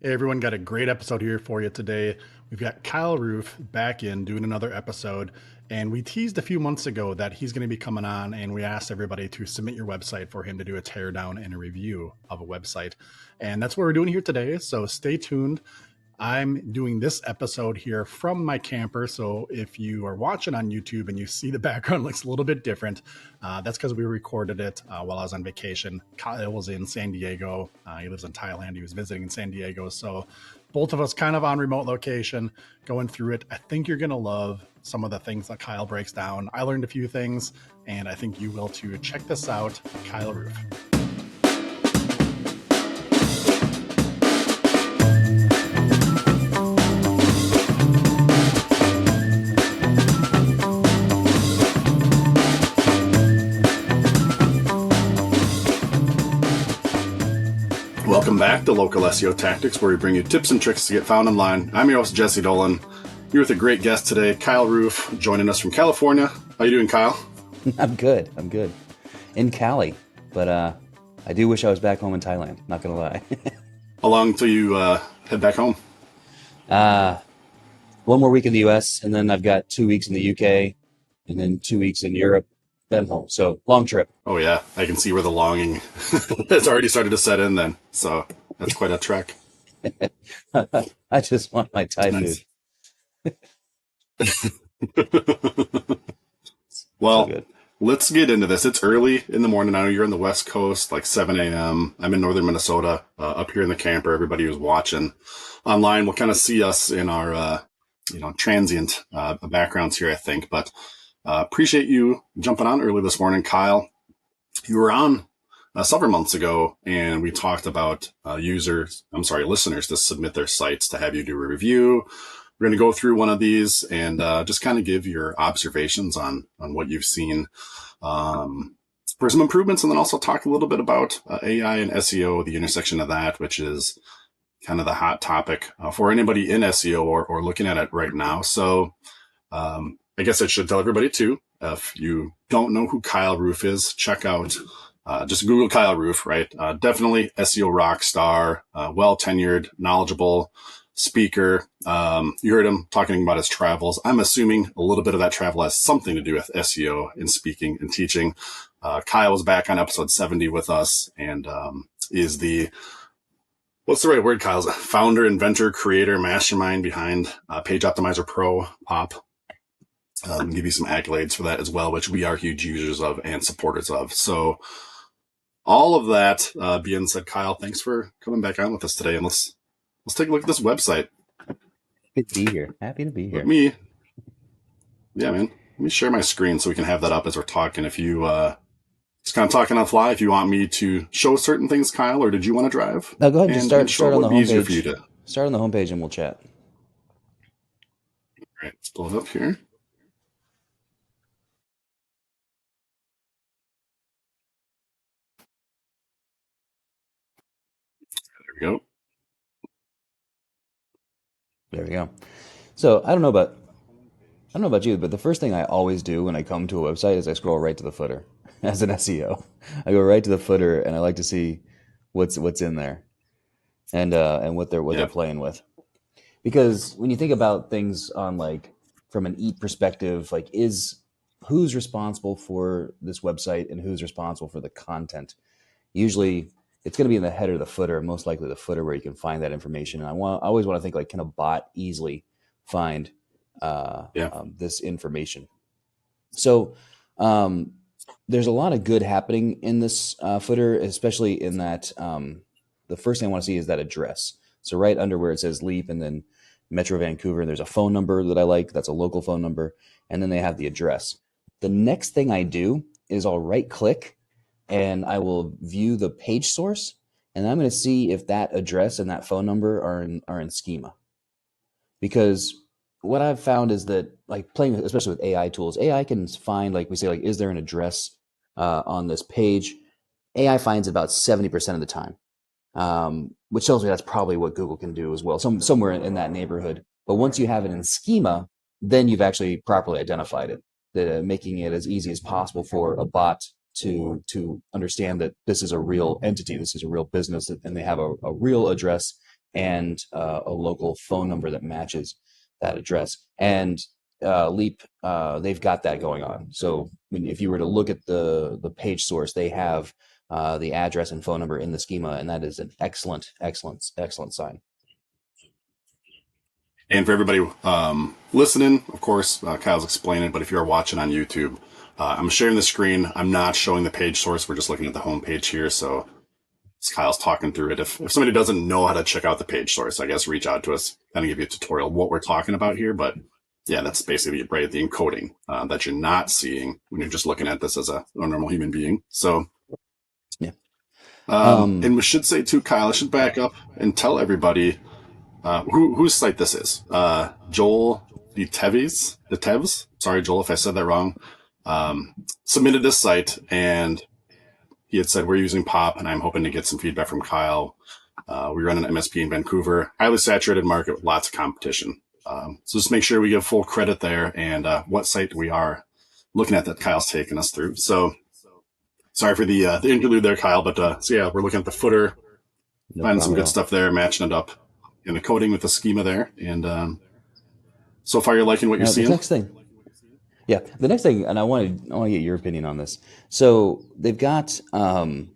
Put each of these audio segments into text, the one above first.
Hey everyone, got a great episode here for you today. We've got Kyle Roof back in doing another episode, and we teased a few months ago that he's going to be coming on, and we asked everybody to submit your website for him to do a teardown and a review of a website. And that's what we're doing here today, so stay tuned. I'm doing this episode here from my camper. So if you are watching on YouTube and you see the background looks a little bit different, that's because we recorded it while I was on vacation. Kyle was in San Diego. He lives in Thailand. He was visiting in San Diego. So both of us kind of on remote location going through it. I think you're going to love some of the things that Kyle breaks down. I learned a few things, and I think you will too. Check this out, Kyle Roof. Welcome back to Local SEO Tactics, where we bring you tips and tricks to get found online. I'm your host, Jesse Dolan. Here with a great guest today, Kyle Roof, joining us from California. How you doing, Kyle? I'm good. In Cali, but I do wish I was back home in Thailand. Not gonna lie. How long till you head back home? One more week in the U.S. and then I've got 2 weeks in the U.K. and then 2 weeks in Europe, then home. So long trip. Oh yeah, I can see where the longing has already started to set in then. So that's quite a trek. I just want my Thai Nice. food. So Well, good. let's get into this. It's early in the morning. I know you're on the West Coast, like 7 a.m. I'm in northern Minnesota, up here in the camper. Everybody who's watching online will kind of see us in our, transient backgrounds here, I think. But appreciate you jumping on early this morning, Kyle. You were on several months ago, and we talked about listeners to submit their sites to have you do a review. We're going to go through one of these and just kind of give your observations on what you've seen for some improvements, and then also talk a little bit about AI and SEO, the intersection of that, which is kind of the hot topic for anybody in SEO or looking at it right now. So I guess I should tell everybody too, if you don't know who Kyle Roof is, check out just Google Kyle Roof, right? Definitely SEO rock star, well tenured, knowledgeable speaker. You heard him talking about his travels. I'm assuming a little bit of that travel has something to do with SEO and speaking and teaching. Kyle was back on episode 70 with us and is what's the right word, Kyle's founder, inventor, creator, mastermind behind Page Optimizer Pro, POP. Give you some accolades for that as well, which we are huge users of and supporters of. So all of that being said, Kyle, thanks for coming back on with us today. And let's take a look at this website. Happy to be here. Happy to be here. Yeah, man. Let me share my screen so we can have that up as we're talking. If you just kind of talking on the fly, if you want me to show certain things, Kyle, or did you want to drive? Now go ahead and just and show start it? on What the would be easier for you homepage. to? All Start on the homepage and we'll chat. right, let's pull it up here. There we go. There we go. So I don't know about you, but the first thing I always do when I come to a website is I scroll right to the footer. As an SEO, I go right to the footer, and I like to see what's in there and what they're Yeah. playing with. Because when you think about things on like from an eat perspective, like is who's responsible for this website and who's responsible for the content? Usually, it's going to be in the header, the footer, most likely the footer where you can find that information. And I always want to think like, can a bot easily find Yeah. this information? So there's a lot of good happening in this footer, especially in that the first thing I want to see is that address. So right under where it says Leap and then Metro Vancouver, there's a phone number that I like. That's a local phone number. And then they have the address. The next thing I do is I'll right click and I will view the page source. And I'm going to see if that address and that phone number are in schema. Because what I've found is that like playing, especially with AI tools, AI can find, like we say, like, is there an address on this page? AI finds about 70% of the time, which tells me that's probably what Google can do as well, somewhere in that neighborhood. But once you have it in schema, then you've actually properly identified it, making it as easy as possible for a bot to understand that this is a real entity, this is a real business, and they have a real address and a local phone number that matches that address. And Leap, they've got that going on. So if you were to look at the page source, they have the address and phone number in the schema, and that is an excellent, excellent, excellent sign. And for everybody listening, of course, Kyle's explaining, but if you're watching on YouTube, I'm sharing the screen. I'm not showing the page source. We're just looking at the home page here. So Kyle's talking through it. If somebody doesn't know how to check out the page source, I guess reach out to us, kind of give you a tutorial of what we're talking about here. But yeah, that's basically right, the encoding that you're not seeing when you're just looking at this as a normal human being. So, Yeah. And we should say too, Kyle, I should back up and tell everybody whose site this is. Joel the Tevs. Sorry, Joel, if I said that wrong. Submitted this site, and he had said we're using POP, and I'm hoping to get some feedback from Kyle. We run an MSP in Vancouver, highly saturated market with lots of competition. So just make sure we give full credit there and what site we are looking at that Kyle's taking us through. So sorry for the interlude there, Kyle, but so yeah, we're looking at the footer, No finding some problem at good all. stuff there, matching it up in the coding with the schema there, and so far you're liking what you're Now, the seeing. next thing, yeah, the next thing, and I want to get your opinion on this. So they've got kind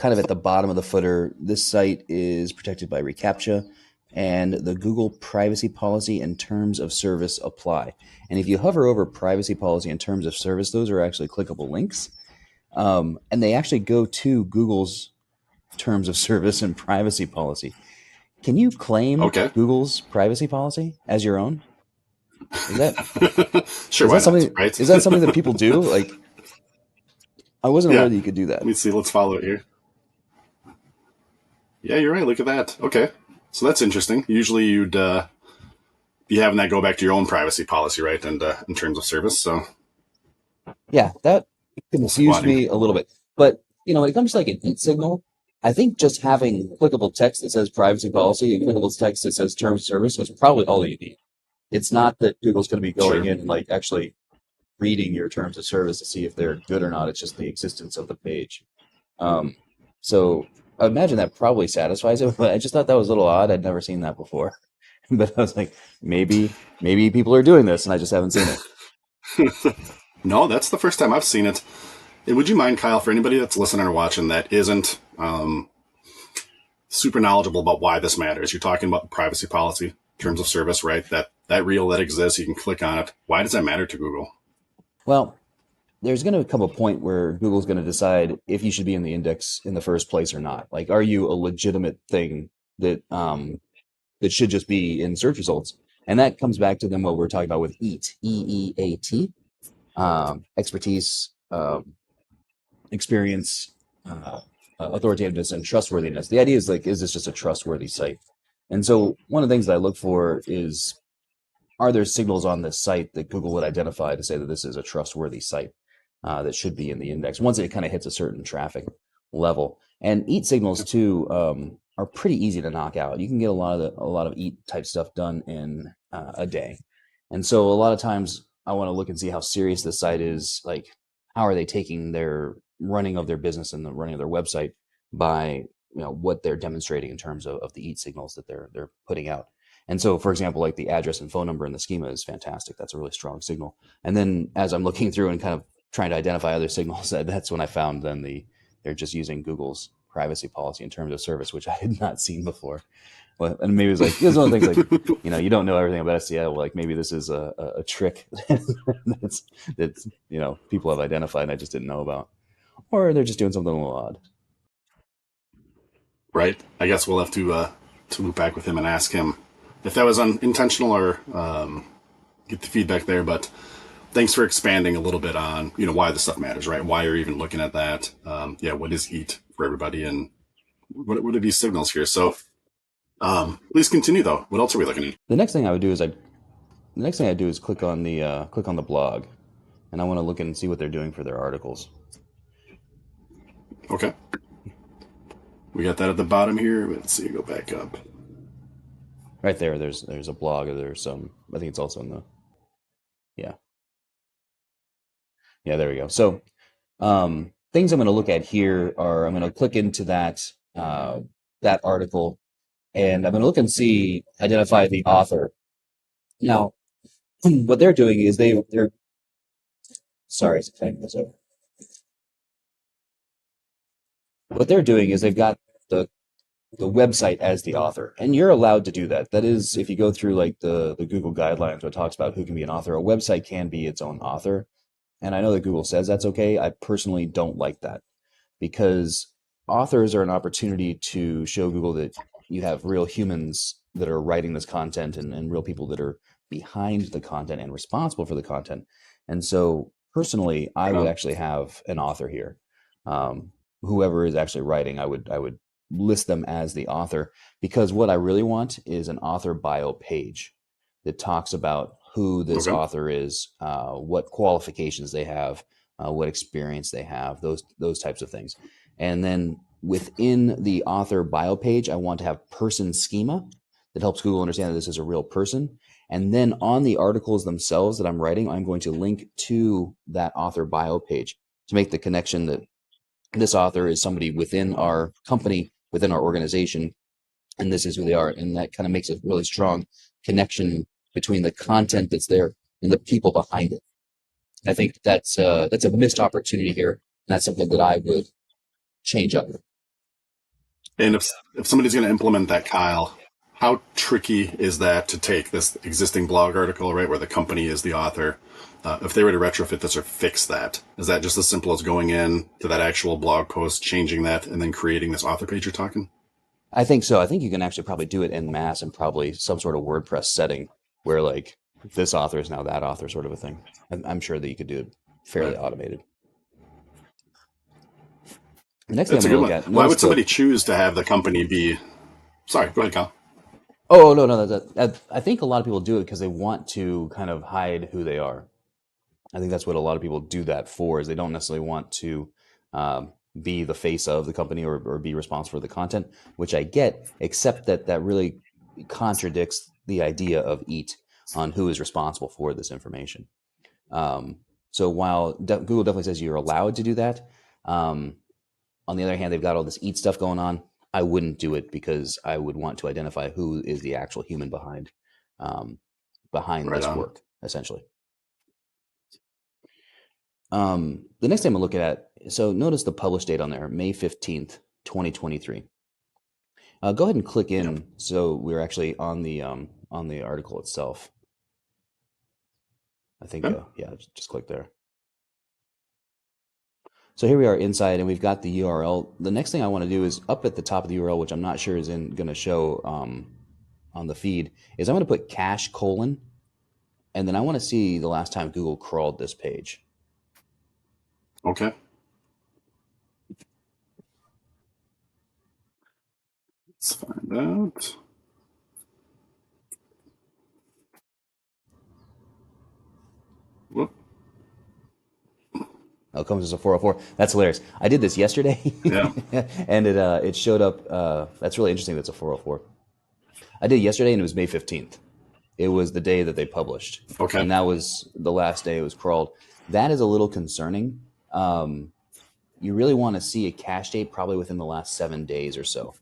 of at the bottom of the footer, this site is protected by reCAPTCHA, and the Google privacy policy and terms of service apply. And if you hover over privacy policy and terms of service, those are actually clickable links. And they actually go to Google's terms of service and privacy policy. Can you claim Okay. Google's privacy policy as your own? Is that Sure, why not, right? is that something that people do? Like, I wasn't aware Yeah. that you could do Let that. me see. Let's follow it here. Yeah, you're right. Look at that. Okay. So that's interesting. Usually you'd be having that go back to your own privacy policy, right? And in terms of service. So Yeah, that little confused squatting. me a little bit. But when it comes to like an heat signal, I think just having clickable text that says privacy policy and clickable text that says terms of service is probably all you need. It's not that Google's going to be going Sure. in and like actually reading your terms of service to see if they're good or not. It's just the existence of the page. Um, so I imagine that probably satisfies it. But I just thought that was a little odd. I'd never seen that before. But I was like, maybe people are doing this and I just haven't seen it. No, that's the first time I've seen it. And would you mind, Kyle, for anybody that's listening or watching that isn't super knowledgeable about why this matters? You're talking about the privacy policy, terms of service, right? That reel that exists, you can click on it. Why does that matter to Google? Well, there's going to come a point where Google's going to decide if you should be in the index in the first place or not. Like, are you a legitimate thing that that should just be in search results? And that comes back to then what we're talking about with EAT, EEAT, expertise, experience, authoritativeness, and trustworthiness. The idea is like, is this just a trustworthy site? And so one of the things that I look for is, are there signals on this site that Google would identify to say that this is a trustworthy site that should be in the index once it kind of hits a certain traffic level? And EAT signals too are pretty easy to knock out. You can get a lot of EAT type stuff done in a day. And so a lot of times I want to look and see how serious this site is. Like, how are they taking their running of their business and the running of their website by what they're demonstrating in terms of the EAT signals that they're putting out. And so, for example, like the address and phone number in the schema is fantastic. That's a really strong signal. And then as I'm looking through and kind of trying to identify other signals, that's when I found then they're just using Google's privacy policy in terms of service, which I had not seen before. Well, and maybe it's like, it's one of the things like, you don't know everything about SEO. Like maybe this is a trick that's people have identified and I just didn't know about, or they're just doing something a little odd. Right? I guess we'll have to loop back with him and ask him if that was unintentional or get the feedback there. But thanks for expanding a little bit on why this stuff matters, right? Why you're even looking at that. Yeah, what is EAT for everybody, and what are these signals here? So please continue though. What else are we looking at? The next thing I would do is the next thing I do is click on the blog, and I want to look and see what they're doing for their articles. Okay, we got that at the bottom here. Let's see. Go back up. Right there, there's a blog. Or there's some. I think it's also in the. Yeah, yeah. There we go. So things I'm going to look at here are I'm going to click into that article and I'm going to look and see, identify the author. Now, what they're doing is they're sorry, it's taking this over. What they're doing is they've got the the website as the author, and you're allowed to do that. That is, if you go through like the Google guidelines, where it talks about who can be an author, a website can be its own author. And I know that Google says that's okay. I personally don't like that, because authors are an opportunity to show Google that you have real humans that are writing this content, and real people that are behind the content and responsible for the content. And so, personally, I Right would on. actually have an author here. Um, Whoever is actually writing, I would list them as the author, because what I really want is an author bio page that talks about who this Okay. author is, what qualifications they have, what experience they have, those types of things. And then within the author bio page, I want to have person schema that helps Google understand that this is a real person. And then on the articles themselves that I'm writing, I'm going to link to that author bio page to make the connection that this author is somebody within our company, within our organization, and this is who they are. And that kind of makes a really strong connection between the content that's there and the people behind it. I think that's a missed opportunity here. And that's something that I would change up. And if somebody's going to implement that, Kyle, how tricky is that to take this existing blog article, right, where the company is the author? If they were to retrofit this or fix that, is that just as simple as going in to that actual blog post, changing that, and then creating this author page you're talking? I think so. I think you can actually probably do it en masse and probably some sort of WordPress setting where like this author is now that author sort of a thing. I'm sure that you could do it fairly Right. automated. The next thing I'm That's a going to good look one. at, Why notice would the somebody choose to have the company be? Sorry, go ahead, Kyle. oh no no I think a lot of people do it because they want to kind of hide who they are. I think that's what a lot of people do that for, is they don't necessarily want to be the face of the company, or be responsible for the content, which I get, except that that really contradicts the idea of EAT on who is responsible for this information. Um, so while Google definitely says you're allowed to do that, um, on the other hand, they've got all this EAT stuff going on. I wouldn't do it because I would want to identify who is the actual human um, behind Right this on. work, essentially. The next thing I'm looking at, so notice the publish date on there, May 15th, 2023. Go ahead and click Yep. in so we're actually on the article itself. I think, Okay. yeah, just click there. So here we are inside, and we've got the URL. The next thing I want to do is up at the top of the URL, which I'm not sure is going to show on the feed, is I'm going to put cache colon, and then I want to see the last time Google crawled this page. Okay. Let's find out. Whoop. Oh, it comes as a 404. That's hilarious. I did this yesterday, Yeah. and it showed up. That's really interesting. That's a 404. I did it yesterday, and it was May 15th. It was the day that they published, Okay. and that was the last day it was crawled. That is a little concerning. You really want to see a cache date probably within the last 7 days or so.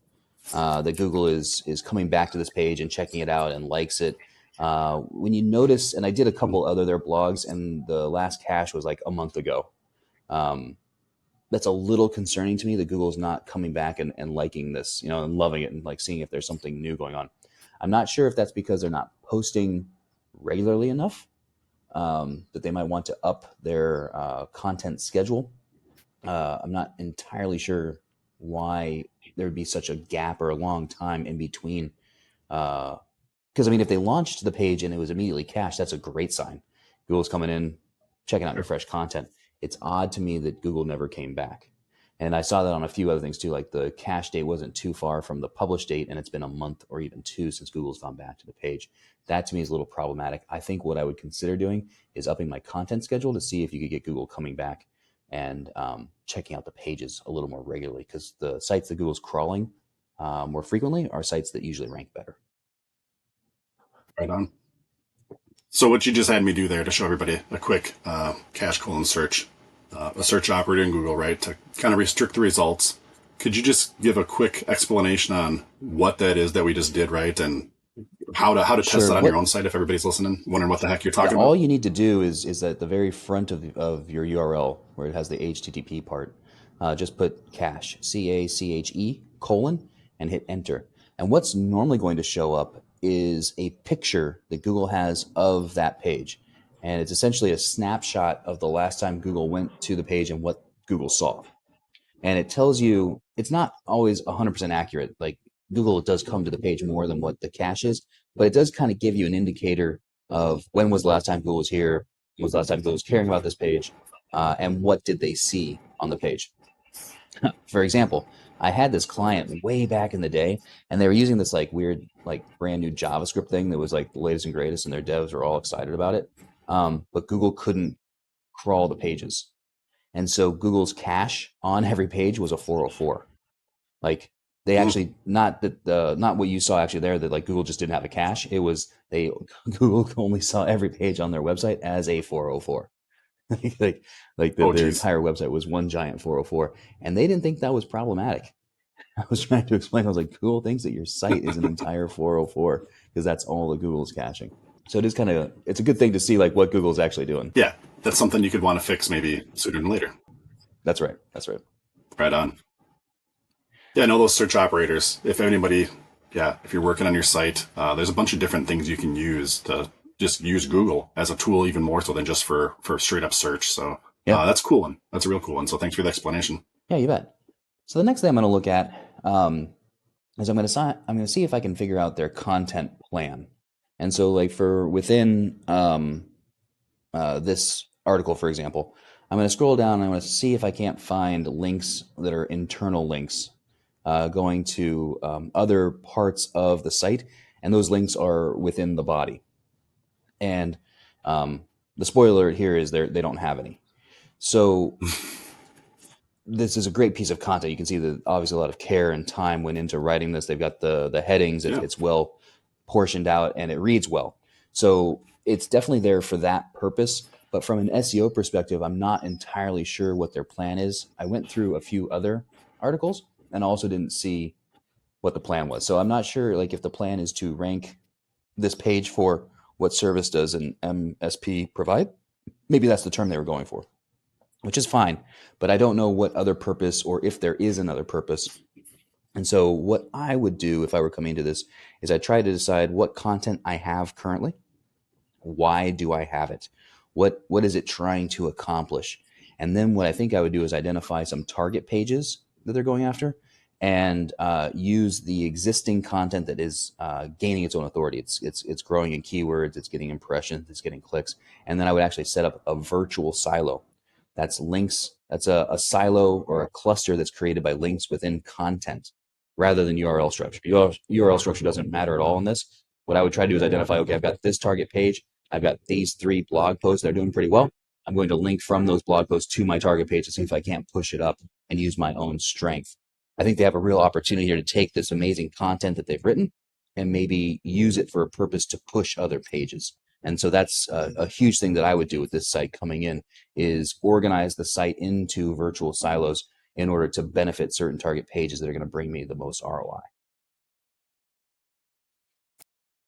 That Google is coming back to this page and checking it out and likes it. When you notice, and I did a couple other their blogs, and the last cache was like a month ago. Um, that's a little concerning to me that Google's not coming back and liking this, and loving it, and like seeing if there's something new going on. I'm not sure if that's because they're not posting regularly enough, that they might want to up their content schedule. I'm not entirely sure why there would be such a gap or a long time in between. Because I mean, if they launched the page and it was immediately cached, that's a great sign. Google's coming in, checking out your fresh content. It's odd to me that Google never came back. And I saw that on a few other things too, like the cache date wasn't too far from the publish date, and it's been a month or even two since Google's gone back to the page. That to me is a little problematic. I think what I would consider doing is upping my content schedule to see if you could get Google coming back and checking out the pages a little more regularly, because the sites that Google's crawling more frequently are sites that usually rank better. Right on. So what you just had me do there to show everybody a quick cache colon search, a search operator in Google, right, to kind of restrict the results. Could you just give a quick explanation on what that is that we just did, right? And how to test Sure. that on your What own site if everybody's listening, wondering what the heck you're Yeah, talking about? all you need to do is at the very front of your URL where it has the HTTP part, just put cache, CACHE colon, and hit enter. And what's normally going to show up is a picture that Google has of that page. And it's essentially a snapshot of the last time Google went to the page and what Google saw. And it tells you it's not always 100% accurate. Like Google does come to the page more than what the cache is, but it does kind of give you an indicator of when was the last time Google was here, when was the last time Google was caring about this page, and what did they see on the page. For example, I had this client way back in the day, and they were using this like weird, like brand new JavaScript thing that was like the latest and greatest, and their devs were all excited about it. But Google couldn't crawl the pages. And so Google's cache on every page was a 404. Like they Mm. actually not what you saw actually there that like Google just didn't have a cache. It was they Google only saw every page on their website as a 404. like Oh, the geez. entire website was one giant 404, and they didn't think that was problematic. I was trying to explain. I was like, Google thinks that your site is an entire 404 because that's all that Google's caching. So it is kind of it's a good thing to see like what Google's actually doing. Yeah, that's something you could want to fix maybe sooner than later. That's right. That's right. Right on. Yeah, I know those search operators. If anybody, yeah, if you're working on your site, there's a bunch of different things you can use to just use Google as a tool, even more so than just for straight up search. So Yeah. that's a cool one. That's a real cool one. So thanks for the explanation. Yeah, you bet. So the next thing I'm going to look at is I'm going to see if I can figure out their content plan. And so, like for within this article, for example, I'm going to scroll down and I'm going to see if I can't find links that are internal links going to other parts of the site, and those links are within the body. And the spoiler here is they don't have any. So this is a great piece of content. You can see that obviously a lot of care and time went into writing this. They've got the headings. Yeah. It's well portioned out and it reads well. So it's definitely there for that purpose. But from an SEO perspective, I'm not entirely sure what their plan is. I went through a few other articles and also didn't see what the plan was. So I'm not sure like if the plan is to rank this page for what service does an MSP provide. Maybe that's the term they were going for, which is fine, but I don't know what other purpose or if there is another purpose. And so what I would do if I were coming to this is I try to decide what content I have currently. Why do I have it? What is it trying to accomplish? And then what I think I would do is identify some target pages that they're going after and use the existing content that is gaining its own authority. It's growing in keywords, it's getting impressions, it's getting clicks, and then I would actually set up a virtual silo. That's links. That's a silo or a cluster that's created by links within content rather than URL structure. URL structure doesn't matter at all in this. What I would try to do is identify, okay, I've got this target page. I've got these 3 blog posts that are doing pretty well. I'm going to link from those blog posts to my target page to see if I can't push it up and use my own strength. I think they have a real opportunity here to take this amazing content that they've written and maybe use it for a purpose to push other pages. And so that's a huge thing that I would do with this site coming in is organize the site into virtual silos in order to benefit certain target pages that are going to bring me the most ROI.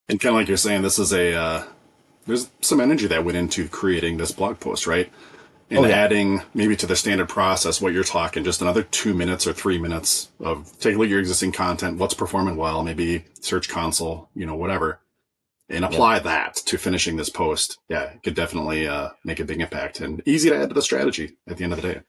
And kind of like you're saying, this is there's some energy that went into creating this blog post, right? And adding maybe to the standard process what you're talking, just another 2 minutes or 3 minutes of take a look at your existing content, what's performing well, maybe Search Console, whatever, and apply that to finishing this post. Yeah, it could definitely make a big impact and easy to add to the strategy at the end of the day.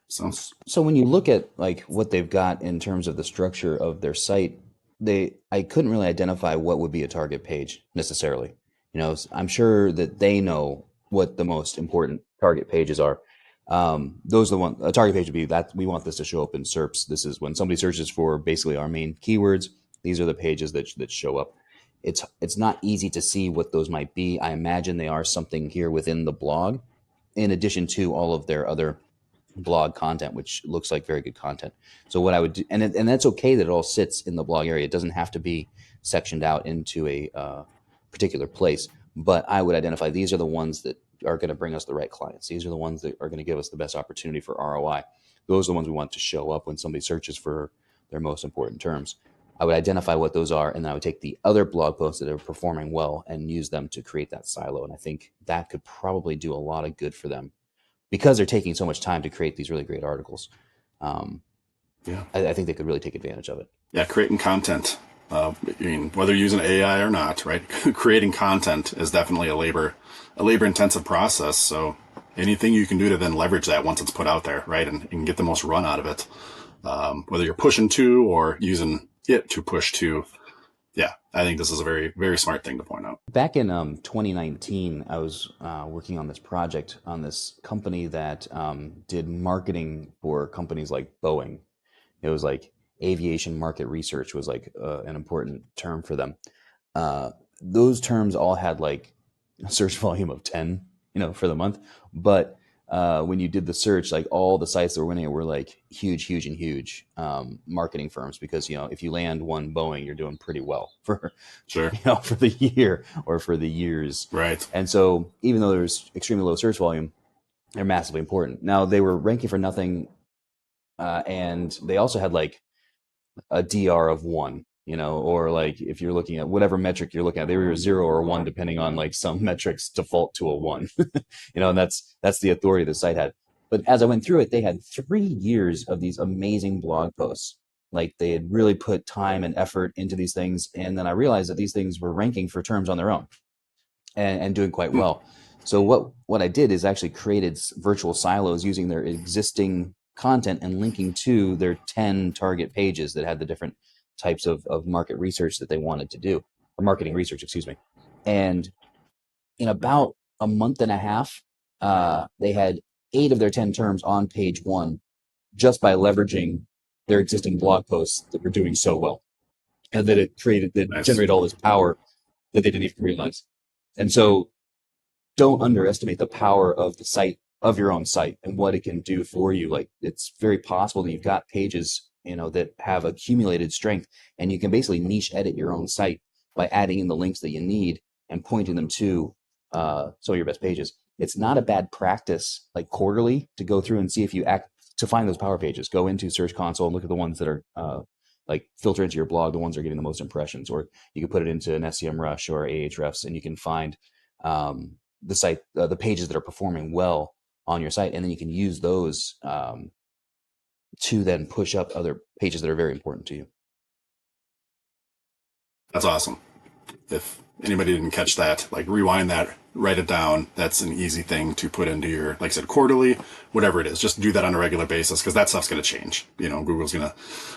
So when you look at like what they've got in terms of the structure of their site, I couldn't really identify what would be a target page necessarily. I'm sure that they know what the most important target pages are. Those are the one. A target page would be that we want this to show up in SERPs. This is when somebody searches for basically our main keywords. These are the pages that show up. It's not easy to see what those might be. I imagine they are something here within the blog, in addition to all of their other blog content, which looks like very good content. So what I would do, and that's okay that it all sits in the blog area. It doesn't have to be sectioned out into a particular place. But I would identify these are the ones that are going to bring us the right clients. These are the ones that are going to give us the best opportunity for ROI. Those are the ones we want to show up when somebody searches for their most important terms. I would identify what those are, and then I would take the other blog posts that are performing well and use them to create that silo. And I think that could probably do a lot of good for them because they're taking so much time to create these really great articles. Um, Yeah. I think they could really take advantage of it. Yeah, creating content. I mean, whether you're using AI or not, right? Creating content is definitely a labor intensive process. So anything you can do to then leverage that once it's put out there, right? And get the most run out of it. Whether you're pushing to or using it to push to. Yeah, I think this is a very, very smart thing to point out. Back in 2019, I was working on this project on this company that did marketing for companies like Boeing. It was like aviation market research was like an important term for them. Those terms all had like a search volume of 10, for the month. But when you did the search, like all the sites that were winning it were like huge marketing firms because, if you land one Boeing, you're doing pretty well for, Sure. for the year or for the years. Right. And so even though there's extremely low search volume, they're massively important. Now they were ranking for nothing. And they also had like a DR of 1, or like if you're looking at whatever metric you're looking at, they were a 0 or 1 depending on like some metrics default to a 1. And that's the authority the site had. But as I went through it, they had 3 years of these amazing blog posts. Like they had really put time and effort into these things, and then I realized that these things were ranking for terms on their own and doing quite Hmm. well. So what I did is actually created virtual silos using their existing content and linking to their 10 target pages that had the different types of market research that they wanted to do, or marketing research, excuse me. And in about a month and a half, they had 8 of their 10 terms on page 1 just by leveraging their existing blog posts that were doing so well, and that Nice. generated all this power that they didn't even realize. And so don't underestimate the power of the site, of your own site, and what it can do for you. Like it's very possible that you've got pages, that have accumulated strength, and you can basically niche edit your own site by adding in the links that you need and pointing them to some of your best pages. It's not a bad practice, like quarterly, to go through and see if you act to find those power pages. Go into Search Console and look at the ones that are like filter into your blog, the ones that are getting the most impressions, or you can put it into an SEMrush or Ahrefs, and you can find the site, the pages that are performing well on your site, and then you can use those to then push up other pages that are very important to you. That's awesome. If anybody didn't catch that, like rewind that, write it down. That's an easy thing to put into your, like I said, quarterly, whatever it is. Just do that on a regular basis because that stuff's going to change. Google's going to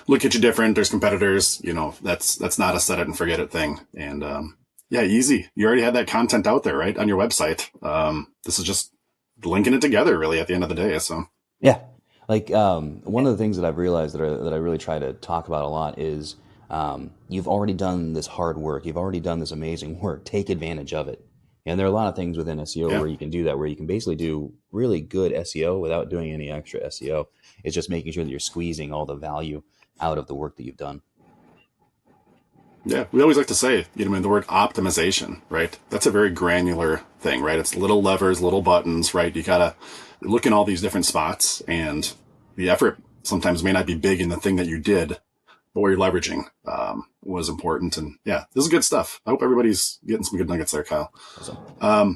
look at you different. There's competitors. That's not a set it and forget it thing. And yeah, easy. You already had that content out there, right, on your website. This is just linking it together, really, at the end of the day. So Yeah, like one of the things that I've realized that I really try to talk about a lot is you've already done this hard work. You've already done this amazing work. Take advantage of it. And there are a lot of things within SEO yeah, where you can do that, where you can basically do really good SEO without doing any extra SEO. It's just making sure that you're squeezing all the value out of the work that you've done. yeah. We always like to say, the word optimization, right? That's a very granular thing, right? It's little levers, little buttons, right? You gotta look in all these different spots, and the effort sometimes may not be big in the thing that you did, but what you're leveraging was important. And yeah, this is good stuff. I hope everybody's getting some good nuggets there, Kyle. So, All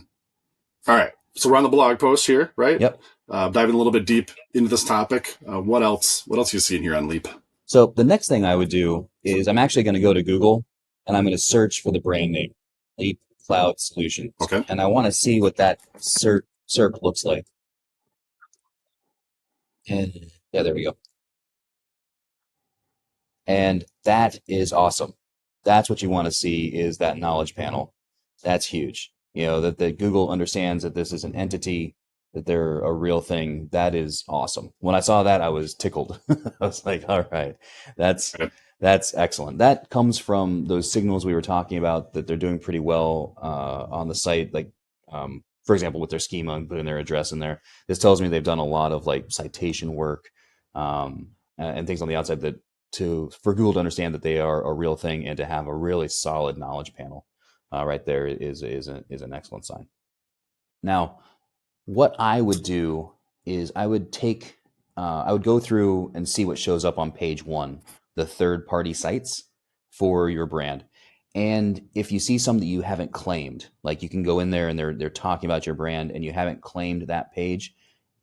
right, so we're on the blog post here, right? yep. Diving a little bit deep into this topic. What else? What else you see in here on Leap? So the next thing I would do is I'm actually going to go to Google and I'm going to search for the brand name, Leap Cloud Solutions. Okay. And I want to see what that SERP looks like. And yeah, there we go. And that is awesome. That's what you want to see is that knowledge panel. That's huge. That Google understands that this is an entity, that they're a real thing. That is awesome. When I saw that, I was tickled. I was like, all right, that's Okay. that's excellent. That comes from those signals we were talking about that they're doing pretty well on the site. Like, for example, with their schema and putting their address in there. This tells me they've done a lot of like citation work and things on the outside that for Google to understand that they are a real thing and to have a really solid knowledge panel right there is an excellent sign. Now, what I would do is I would go through and see what shows up on page 1 the third-party sites for your brand. And if you see some that you haven't claimed, like you can go in there and they're talking about your brand and you haven't claimed that page,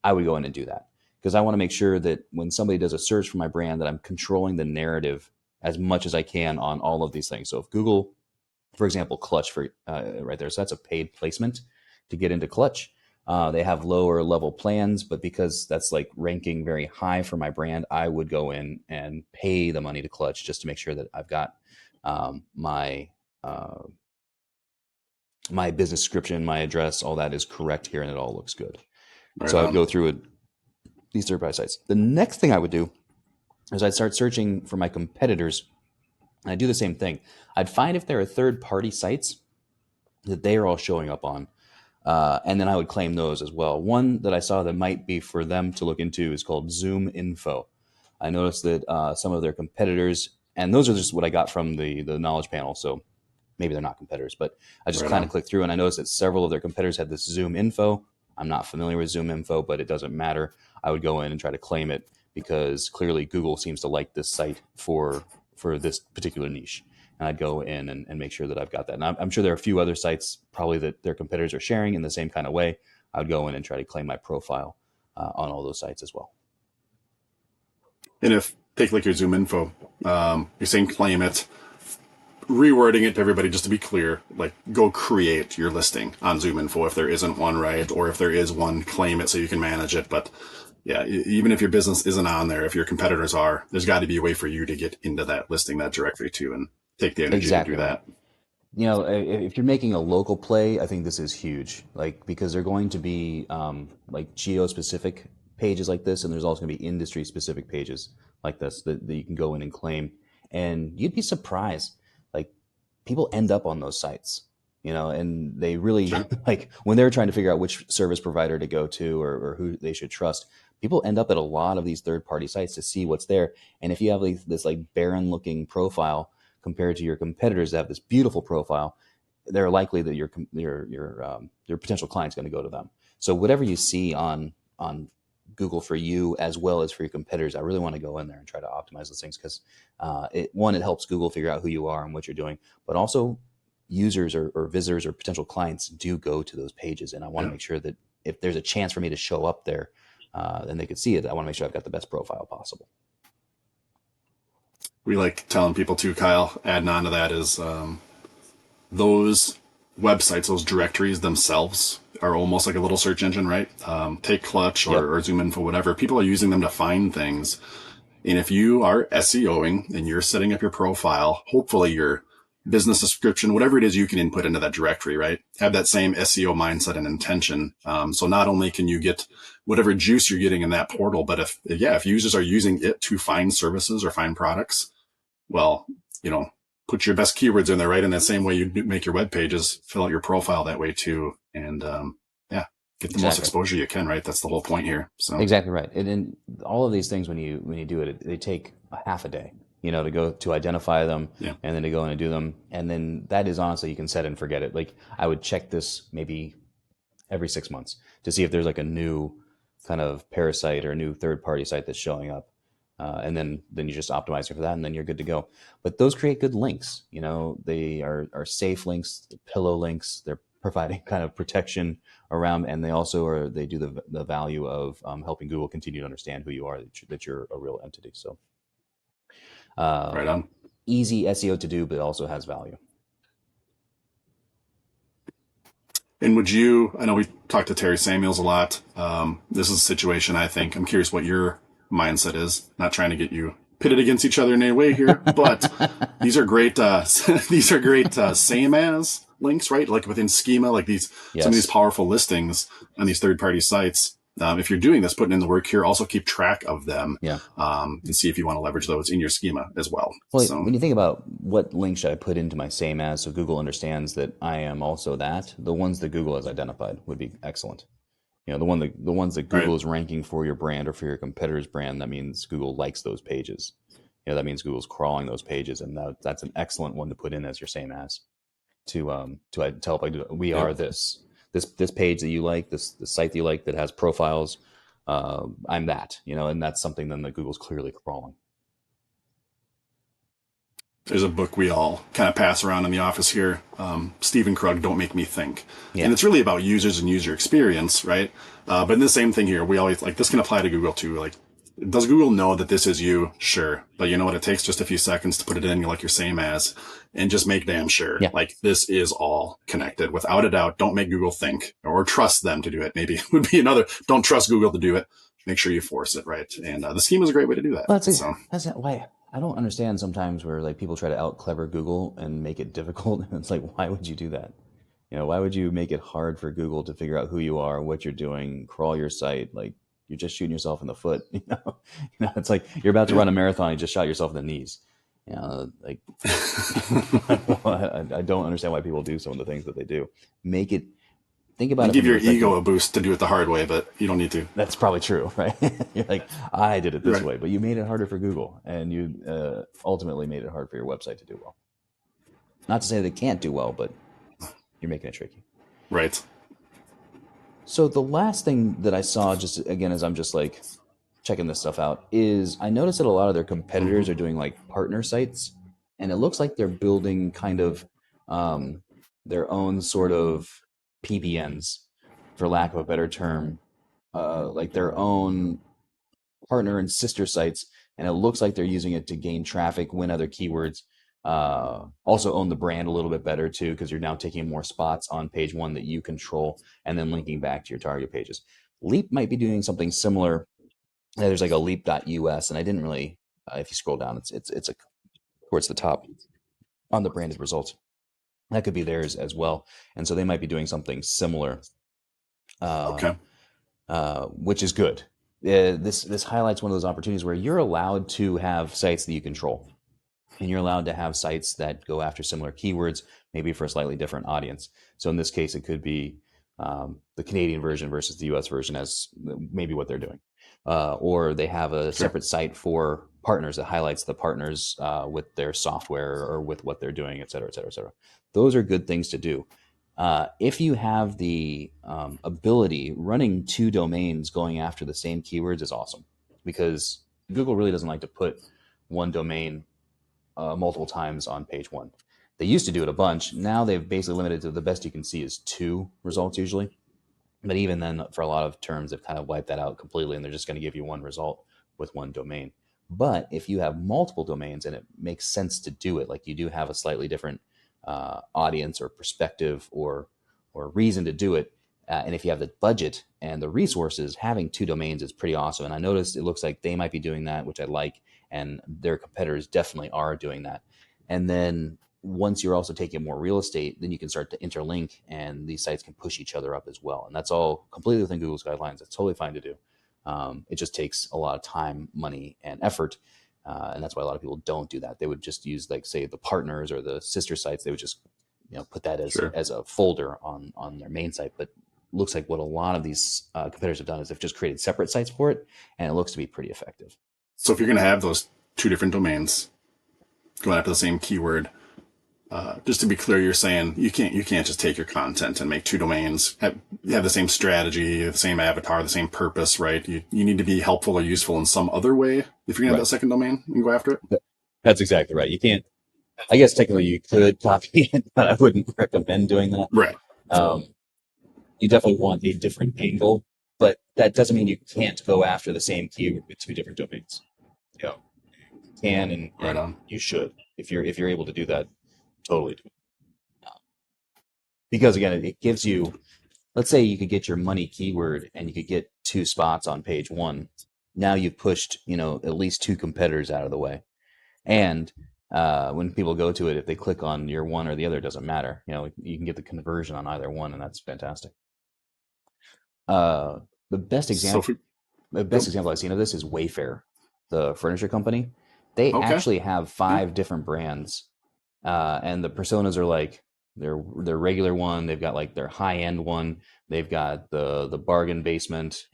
I would go in and do that, because I want to make sure that when somebody does a search for my brand, that I'm controlling the narrative as much as I can on all of these things. So if Google, for example, Clutch for right there, so that's a paid placement to get into Clutch. They have lower level plans, but because that's like ranking very high for my brand, I would go in and pay the money to Clutch just to make sure that I've got my my business description, my address, all that is correct here, and it all looks good. Right So I would on. go through these third-party sites. The next thing I would do is I'd start searching for my competitors. And I do the same thing. I'd find if there are third-party sites that they are all showing up on, and then I would claim those as well. One that I saw that might be for them to look into is called Zoom Info. I noticed that some of their competitors, and those are just what I got from the knowledge panel, so maybe they're not competitors, but I just Right kind of on. clicked through and I noticed that several of their competitors had this Zoom Info. I'm not familiar with Zoom Info, but it doesn't matter. I would go in and try to claim it because clearly Google seems to like this site for this particular niche. And I'd go in and make sure that I've got that. And I'm sure there are a few other sites probably that their competitors are sharing in the same kind of way. I would go in and try to claim my profile on all those sites as well. And if take like your Zoom info, you're saying claim it, rewording it to everybody just to be clear, like go create your listing on Zoom info if there isn't one, right? Or if there is one, claim it so you can manage it. But yeah, even if your business isn't on there, if your competitors are, there's got to be a way for you to get into that listing, that directory too, and take the energy to do Exactly right. that. You know, if you're making a local play, I think this is huge. Like because they're going to be like geo-specific pages like this, and there's also going to be industry-specific pages like this that you can go in and claim. And you'd be surprised, like people end up on those sites, you know, and they really Sure. like when they're trying to figure out which service provider to go to or who they should trust. People end up at a lot of these third-party sites to see what's there. And if you have like this like barren-looking profile compared to your competitors that have this beautiful profile, they're likely that your potential client's going to go to them. So whatever you see on Google for you as well as for your competitors, I really want to go in there and try to optimize those things because it helps Google figure out who you are and what you're doing, but also users or visitors or potential clients do go to those pages, and I want to Yeah. make sure that if there's a chance for me to show up there, and they could see it, I want to make sure I've got the best profile possible. We like telling people too, Kyle, adding on to that is those websites, those directories themselves are almost like a little search engine, right? Take Clutch Yep. or Zoom Info, whatever. People are using them to find things. And if you are SEOing and you're setting up your profile, hopefully your business description, whatever it is you can input into that directory, right? Have that same SEO mindset and intention. So not only can you get whatever juice you're getting in that portal, but if users are using it to find services or find products, well, put your best keywords in there, right? In that same way you make your web pages, fill out your profile that way too. And, yeah, get the most Exactly. exposure you can, right? That's the whole point here. So, Exactly right. And all of these things, when you do it, they take a half a day, you know, to go to identify them yeah. and then to go in and do them. And then that is honestly, you can set and forget it. Like I would check this maybe every 6 months to see if there's like a new kind of parasite or a new third party site that's showing up. And then you just optimize it for that, and then you're good to go. But those create good links. You know, they are safe links, pillow links. They're providing kind of protection around, and they do the value of helping Google continue to understand who you are, that you're a real entity. So Right on. easy SEO to do, but it also has value. And I know we talked to Terry Samuels a lot. This is a situation I'm curious what your mindset is. Not trying to get you pitted against each other in any way here, but these are great, these are great, same as links, right? Like within schema, like some of these Yes. powerful listings on these third party sites. If you're doing this, putting in the work here, also keep track of them, Yeah. and see if you want to leverage those in your schema as well. Well, So, when you think about what link should I put into my same as so Google understands that I am also that, the ones that Google has identified would be excellent. You know, the ones that right. Google is ranking for your brand or for your competitor's brand, that means Google likes those pages. You know, that means Google's crawling those pages, and that's an excellent one to put in as your same as to help. Like, we Yep. are this page that you like, this site that you like that has profiles. I'm that, you know, and that's something then that Google's clearly crawling. There's a book we all kind of pass around in the office here. Stephen Krug, Don't Make Me Think. Yeah. And it's really about users and user experience, right? But in the same thing here, we always like this can apply to Google too. Like, does Google know that this is you? Sure. But you know what? It takes just a few seconds to put it in, like your same as, and just make damn sure. Yeah. Like, this is all connected. Without a doubt, don't make Google think or trust them to do it. Maybe would be another, don't trust Google to do it. Make sure you force it, right? And the schema is a great way to do that. Well, So, that's why I don't understand sometimes where like people try to out clever Google and make it difficult. And it's like, why would you do that? Why would you make it hard for Google to figure out who you are, what you're doing, crawl your site? Like you're just shooting yourself in the foot. It's like you're about to run a marathon, you just shot yourself in the knees. Like I don't understand why people do some of the things that they do. Make it think about and it. give your ego a boost to do it the hard way, but you don't need to. That's probably true, right? You're like, I did it this Right. way, but you made it harder for Google, and you ultimately made it hard for your website to do well. Not to say they can't do well, but you're making it tricky. Right. So the last thing that I saw, just again, as I'm just like checking this stuff out, is I noticed that a lot of their competitors are doing like partner sites, and it looks like they're building kind of their own sort of PBNs, for lack of a better term, like their own partner and sister sites, and it looks like they're using it to gain traffic, win other keywords, also own the brand a little bit better too, because you're now taking more spots on page one that you control and then linking back to your target pages. Leap might be doing something similar. There's like a leap.us, and I didn't really, if you scroll down, it's towards the top on the branded results. That could be theirs as well, and so they might be doing something similar. Okay. Which is good. This highlights one of those opportunities where you're allowed to have sites that you control, and you're allowed to have sites that go after similar keywords, maybe for a slightly different audience. So in this case, it could be the Canadian version versus the U.S. version, as maybe what they're doing, or they have a separate site for partners that highlights the partners with their software or with what they're doing, et cetera, et cetera, et cetera. Those are good things to do. If you have the ability, running two domains going after the same keywords is awesome, because Google really doesn't like to put one domain multiple times on page one. They used to do it a bunch. Now they've basically limited to the best you can see is 2 results usually. But even then, for a lot of terms, they've kind of wiped that out completely, and they're just going to give you one result with one domain. But if you have multiple domains and it makes sense to do it, like you do have a slightly different audience or perspective or reason to do it, and if you have the budget and the resources, having 2 domains is pretty awesome. And I noticed it looks like they might be doing that, which I like, and their competitors definitely are doing that. And then once you're also taking more real estate, then you can start to interlink, and these sites can push each other up as well. And that's all completely within Google's guidelines. It's totally fine to do. It just takes a lot of time, money, and effort. And that's why a lot of people don't do that. They would just use, like, say, the partners or the sister sites. They would just put that as a folder on their main site. But looks like what a lot of these competitors have done is they've just created separate sites for it, and it looks to be pretty effective. So if you're going to have those 2 different domains going after the same keyword, just to be clear, you're saying you can't just take your content and make 2 domains, have the same strategy, the same avatar, the same purpose, right? You need to be helpful or useful in some other way if you're going to have that second domain and go after it. That's exactly right. You can't. I guess technically you could copy it, but I wouldn't recommend doing that. Right. You definitely want a different angle, but that doesn't mean you can't go after the same keyword with 2 different domains. You can and you should, if you're able to do that. Totally do it. Because again, it gives you, let's say you could get your money keyword and you could get 2 spots on page one. Now you've pushed at least 2 competitors out of the way, and when people go to it, if they click on your one or the other, it doesn't matter. You can get the conversion on either one, and that's fantastic. The best example, I've seen of this is Wayfair, the furniture company. They actually have 5 different brands, and the personas are like their regular one. They've got like their high end one. They've got the bargain basement,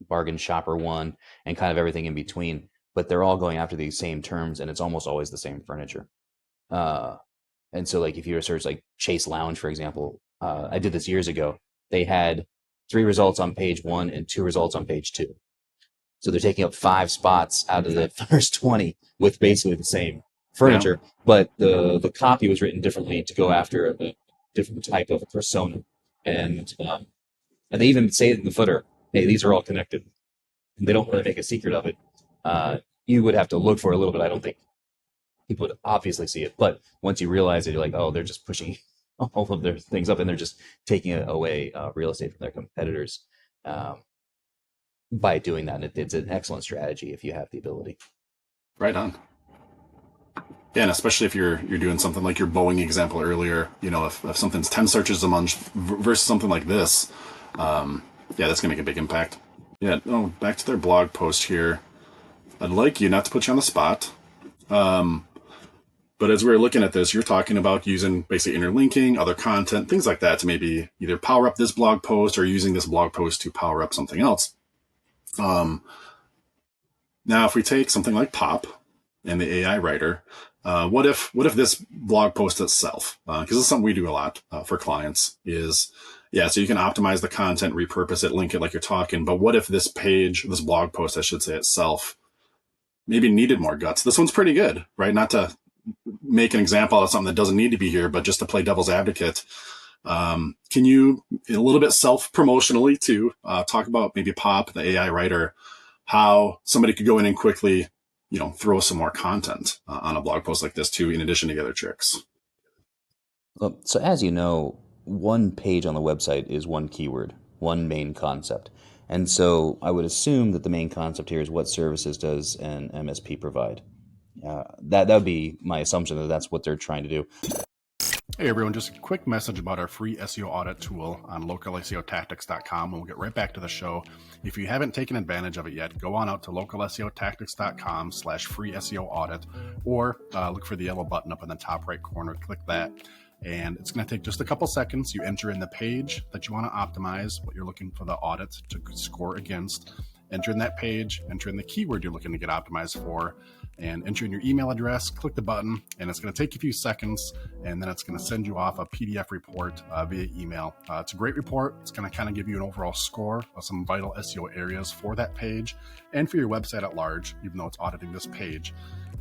bargain shopper one, and kind of everything in between. But they're all going after these same terms, and it's almost always the same furniture. And so, like, if you were to search like Chase Lounge, for example, I did this years ago. They had 3 results on page one and 2 results on page two. So they're taking up 5 spots out of the first 20 with basically the same Yeah. furniture, but the copy was written differently to go after a different type of persona, and they even say it in the footer, hey, these are all connected. And they don't really make a secret of it. You would have to look for it a little bit. I don't think people would obviously see it, but once you realize it, you're like, oh, they're just pushing all of their things up, and they're just taking away real estate from their competitors um, by doing that. And it's an excellent strategy if you have the ability. Right on. Yeah, and especially if you're doing something like your Boeing example earlier, if something's 10 searches a month versus something like this, yeah, that's gonna make a big impact. Yeah. Oh, back to their blog post here. I'd like you not to put you on the spot, but as we were looking at this, you're talking about using basically interlinking, other content, things like that to maybe either power up this blog post or using this blog post to power up something else. Um, Now, if we take something like Pop and the AI writer, what if this blog post itself, because this is something we do a lot for clients, is yeah, so you can optimize the content, repurpose it, link it like you're talking. But what if this page, this blog post, I should say itself, maybe needed more guts? This one's pretty good, right? Not to make an example out of something that doesn't need to be here, but just to play devil's advocate. Can you, a little bit self promotionally, to talk about maybe Pop, the AI writer, how somebody could go in and quickly, throw some more content on a blog post like this too, in addition to the other tricks? Well, so as you know, one page on the website is one keyword, one main concept. And so I would assume that the main concept here is what services does an MSP provide. That would be my assumption that that's what they're trying to do. Hey everyone, just a quick message about our free SEO audit tool on localseotactics.com, and we'll get right back to the show. If you haven't taken advantage of it yet, go on out to localseotactics.com/free SEO audit, or look for the yellow button up in the top right corner, click that, and it's going to take just a couple seconds. You enter in the page that you want to optimize, what you're looking for the audit to score against, enter in that page, enter in the keyword you're looking to get optimized for, and enter in your email address, click the button, and it's going to take a few seconds, and then it's going to send you off a PDF report via email. It's a great report. It's going to kind of give you an overall score of some vital SEO areas for that page and for your website at large, even though it's auditing this page.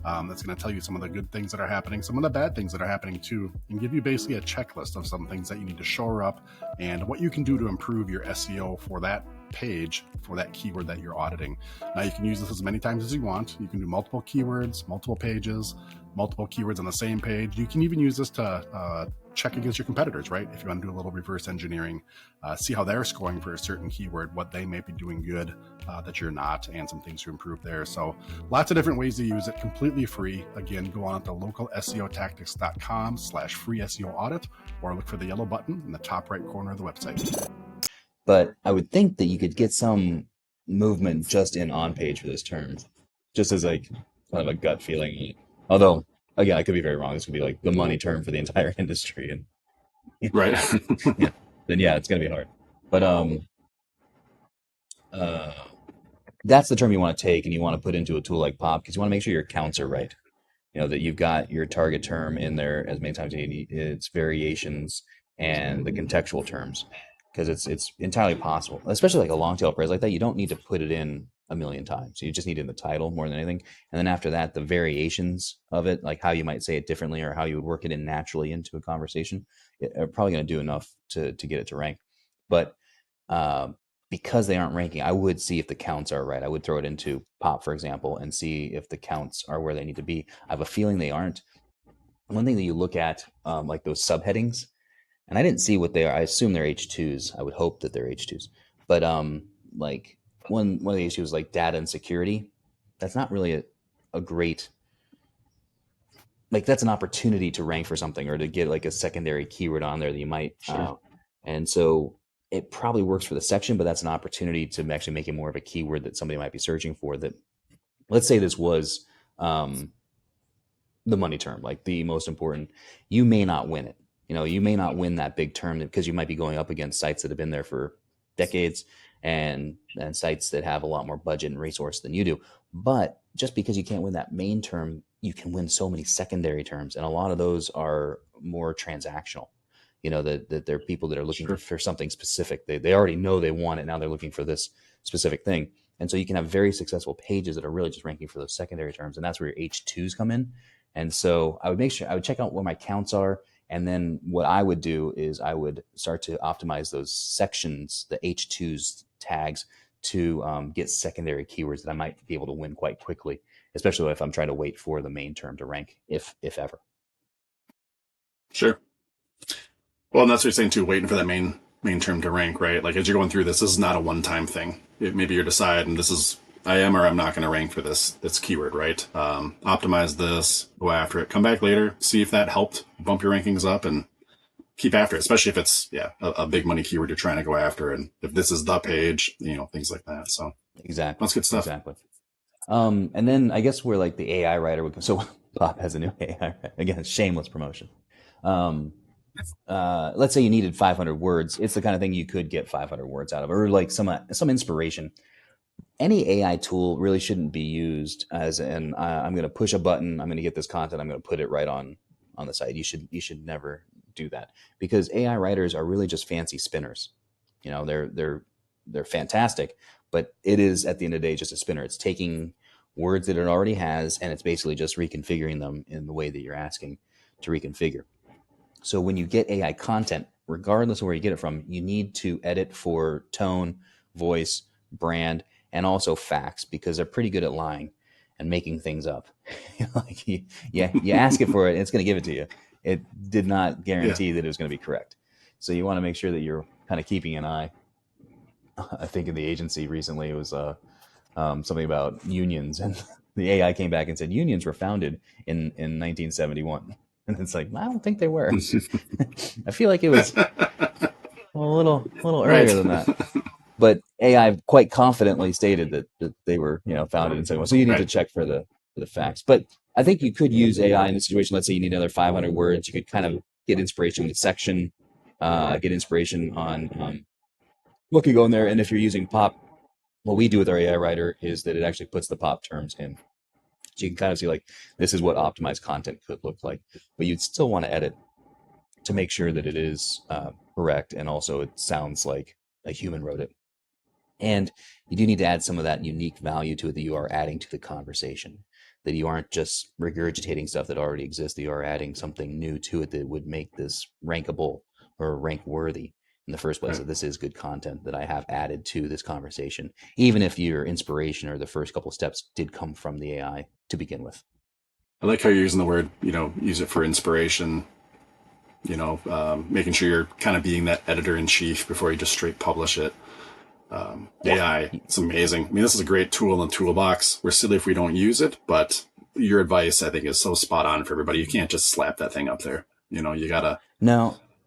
That's going to tell you some of the good things that are happening, some of the bad things that are happening too, and give you basically a checklist of some things that you need to shore up and what you can do to improve your SEO for that page, for that keyword that you're auditing. Now, you can use this as many times as you want. You can do multiple keywords, multiple pages, multiple keywords on the same page. You can even use this to check against your competitors, right? If you want to do a little reverse engineering, see how they're scoring for a certain keyword, what they may be doing good that you're not, and some things to improve there. So lots of different ways to use it, completely free. Again, go on to localseotactics.com/free SEO audit, or look for the yellow button in the top right corner of the website. But I would think that you could get some movement just in on page for this term, just as like kind of a gut feeling. Although, again, I could be very wrong. This could be like the money term for the entire industry, and Right. yeah, then yeah, it's gonna be hard. But uh, that's the term you want to take and you want to put into a tool like Pop, because you want to make sure your counts are right. You know, that you've got your target term in there as many times as you need, its variations, and the contextual terms, because it's entirely possible, especially like a long tail phrase like that. You don't need to put it in a million times. You just need it in the title more than anything. And then after that, the variations of it, like how you might say it differently or how you would work it in naturally into a conversation, are probably going to do enough to get it to rank. But uh, because they aren't ranking, I would see if the counts are right. I would throw it into Pop, for example, and see if the counts are where they need to be. I have a feeling they aren't. One thing that you look at, like those subheadings, and I didn't see what they are. I assume they're H2s. I would hope that they're H2s. But like one of the issues like data and security, that's not really a great, like that's an opportunity to rank for something or to get like a secondary keyword on there that you might. Sure. And so it probably works for the section, but that's an opportunity to actually make it more of a keyword that somebody might be searching for. That, let's say this was the money term, like the most important. You may not win it. You know, you may not win that big term because you might be going up against sites that have been there for decades, and sites that have a lot more budget and resource than you do. But just because you can't win that main term, you can win so many secondary terms, and a lot of those are more transactional. You know, that they're people that are looking Sure. for something specific. They already know they want it. Now they're looking for this specific thing. And so you can have very successful pages that are really just ranking for those secondary terms. And that's where your H2s come in. And so I would check out where my counts are. And then what I would do is I would start to optimize those sections, the H2s tags, to get secondary keywords that I might be able to win quite quickly, especially if I'm trying to wait for the main term to rank, if ever. Sure. Well, and that's what you're saying too, waiting for that main term to rank, right? Like as you're going through this is not a one-time thing. Maybe you're deciding this is I am or I'm not going to rank for this keyword, right? Optimize this, go after it, come back later, see if that helped bump your rankings up, and keep after it. Especially if it's a big money keyword you're trying to go after, and if this is the page, things like that. So Exactly, that's good stuff. exactly. And then I guess where like the AI writer would come. So Bob has a new AI again, shameless promotion. Let's say you needed 500 words. It's the kind of thing you could get 500 words out of, or like some inspiration. Any AI tool really shouldn't be used as an I'm going to push a button, I'm going to get this content, I'm going to put it right on the site. You should never do that, because AI writers are really just fancy spinners. They're fantastic, but it is at the end of the day just a spinner. It's taking words that it already has and it's basically just reconfiguring them in the way that you're asking to reconfigure. So when you get AI content, regardless of where you get it from, you need to edit for tone, voice, brand, and also facts, because they're pretty good at lying and making things up. Like you ask it for it, it's going to give it to you. It did not guarantee that it was going to be correct. So you want to make sure that you're kind of keeping an eye. I think in the agency recently, it was something about unions, and the AI came back and said unions were founded in 1971. And it's like, I don't think they were. I feel like it was a little earlier than that. But AI quite confidently stated that they were, founded in 71. So you need to check for the facts. But I think you could use AI in this situation. Let's say you need another 500 words. You could kind of get inspiration with section, get inspiration on what could go in there. And if you're using pop, what we do with our AI writer is that it actually puts the pop terms in. So you can kind of see like, this is what optimized content could look like. But you'd still want to edit to make sure that it is correct. And also it sounds like a human wrote it. And you do need to add some of that unique value to it that you are adding to the conversation, that you aren't just regurgitating stuff that already exists, that you are adding something new to it that would make this rankable or rank worthy in the first place. That this is good content that I have added to this conversation, even if your inspiration or the first couple steps did come from the AI to begin with. I like how you're using the word, use it for inspiration, making sure you're kind of being that editor in chief before you just straight publish it. AI, it's amazing. I mean, this is a great tool in the toolbox. We're silly if we don't use it, but your advice, I think, is so spot on for everybody. You can't just slap that thing up there. You gotta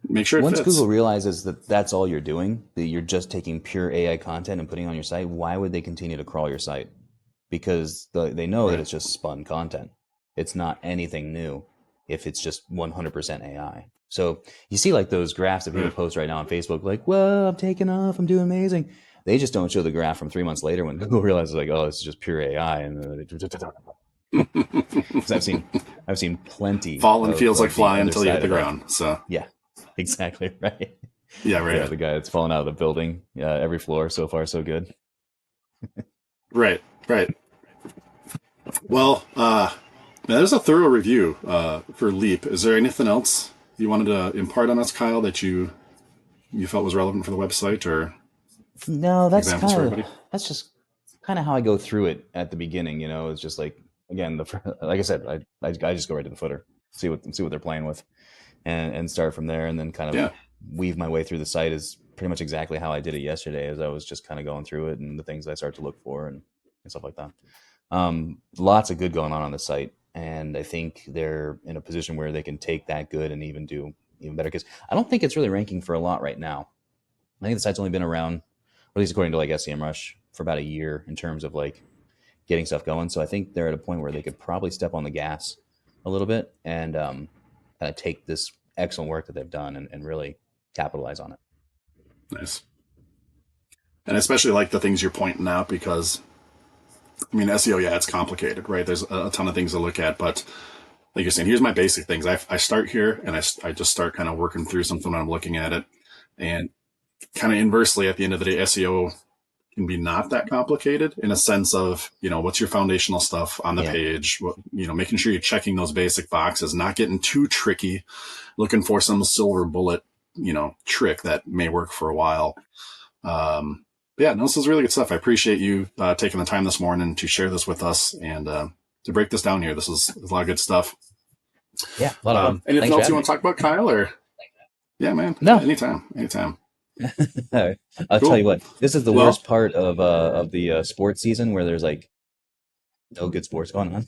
make sure it once fits. Google realizes that that's all you're doing, that you're just taking pure AI content and putting it on your site, why would they continue to crawl your site? Because they know that it's just spun content. It's not anything new if it's just 100% AI. So you see like those graphs that people post right now on Facebook, like, well, I'm taking off, I'm doing amazing. They just don't show the graph from 3 months later when Google realizes like, oh, this is just pure AI. And I've seen plenty. Falling feels like flying until you hit the ground. So yeah, exactly right. Yeah, right. Yeah, the guy that's fallen out of the building. Yeah, every floor. So far, so good. Right. Well, there's a thorough review for Leap. Is there anything else you wanted to impart on us, Kyle, that you felt was relevant for the website, or no? That's just kind of how I go through it at the beginning. It's just like, again, like I said, I just go right to the footer, see what they're playing with, and start from there, and then kind of weave my way through the site is pretty much exactly how I did it yesterday, as I was just kind of going through it and the things I start to look for and stuff like that. Lots of good going on the site, and I think they're in a position where they can take that good and even do even better, because I don't think it's really ranking for a lot right now. I think the site's only been around, at least according to like SEMrush, for about a year in terms of like getting stuff going. So I think they're at a point where they could probably step on the gas a little bit and kind of take this excellent work that they've done and really capitalize on it. Nice. And especially like the things you're pointing out, because I mean, SEO, it's complicated, right? There's a ton of things to look at, but like you're saying, here's my basic things. I start here and I just start kind of working through something when I'm looking at it, and kind of inversely at the end of the day, SEO can be not that complicated in a sense of, what's your foundational stuff on the page, making sure you're checking those basic boxes, not getting too tricky, looking for some silver bullet, trick that may work for a while. This is really good stuff. I appreciate you taking the time this morning to share this with us and to break this down here. This is a lot of good stuff. Yeah, a lot of fun. Anything else you want to talk about, Kyle? Or yeah, man. No, anytime. I'll tell you what. This is the worst part of the sports season, where there's like no good sports going on.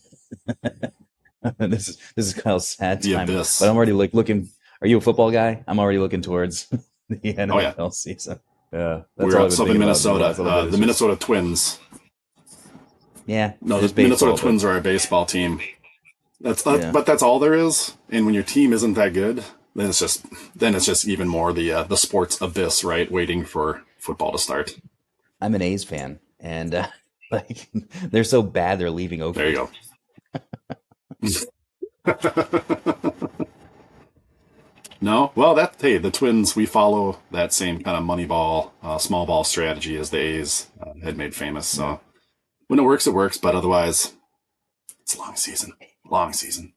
This is Kyle's sad time. But I'm already looking. Are you a football guy? I'm already looking towards the NFL season. Yeah, we're up in Minnesota. The Minnesota Twins. Yeah, no, the Minnesota Twins are our baseball team. But that's all there is. And when your team isn't that good, then it's just even more the sports abyss, right? Waiting for football to start. I'm an A's fan, and they're so bad they're leaving Oakland. There you go. No, well, the Twins, we follow that same kind of money ball, small ball strategy as the A's had made famous. So when it works. But otherwise, it's a long season.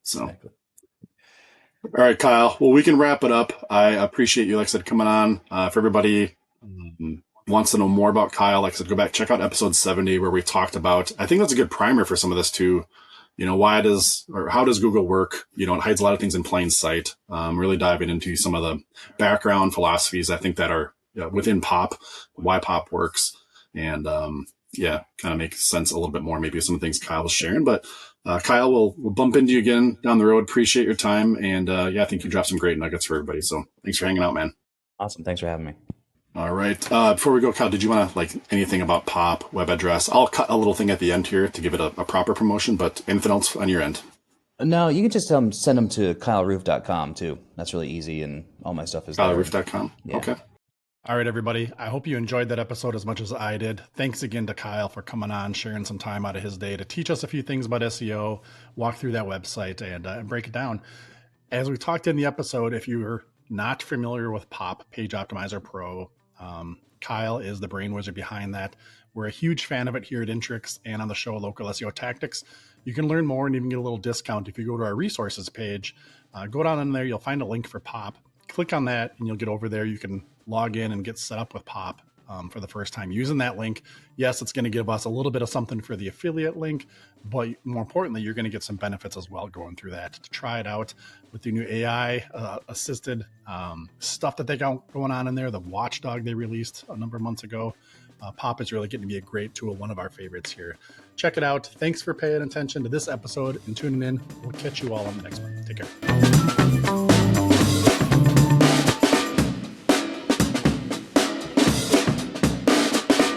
So, exactly. All right, Kyle. Well, we can wrap it up. I appreciate you, like I said, coming on. For everybody wants to know more about Kyle, like I said, go back, check out episode 70 where we talked about, I think that's a good primer for some of this too. How does Google work? It hides a lot of things in plain sight. Really diving into some of the background philosophies, I think, that are within POP, why POP works. And, kind of makes sense a little bit more, maybe some of the things Kyle was sharing. But Kyle, we'll bump into you again down the road. Appreciate your time. And I think you dropped some great nuggets for everybody. So thanks for hanging out, man. Awesome. Thanks for having me. All right. Before we go, Kyle, did you want to anything about POP, web address? I'll cut a little thing at the end here to give it a proper promotion, but anything else on your end? No, you can just send them to kyleroof.com too. That's really easy, and all my stuff is there. kyleroof.com. Yeah. Okay. All right, everybody. I hope you enjoyed that episode as much as I did. Thanks again to Kyle for coming on, sharing some time out of his day to teach us a few things about SEO, walk through that website, and break it down. As we talked in the episode, if you're not familiar with POP, Page Optimizer Pro, Kyle is the brain wizard behind that. We're a huge fan of it here at Intrix and on the show Local SEO Tactics. You can learn more and even get a little discount if you go to our resources page. Go down in there, you'll find a link for POP. Click on that and you'll get over there. You can log in and get set up with POP for the first time using that link. Yes, it's going to give us a little bit of something for the affiliate link, but more importantly, you're going to get some benefits as well going through that. To try it out with the new AI assisted stuff that they got going on in there, the Watchdog they released a number of months ago. POP is really getting to be a great tool, one of our favorites here. Check it out. Thanks for paying attention to this episode and tuning in. We'll catch you all on the next one. Take care.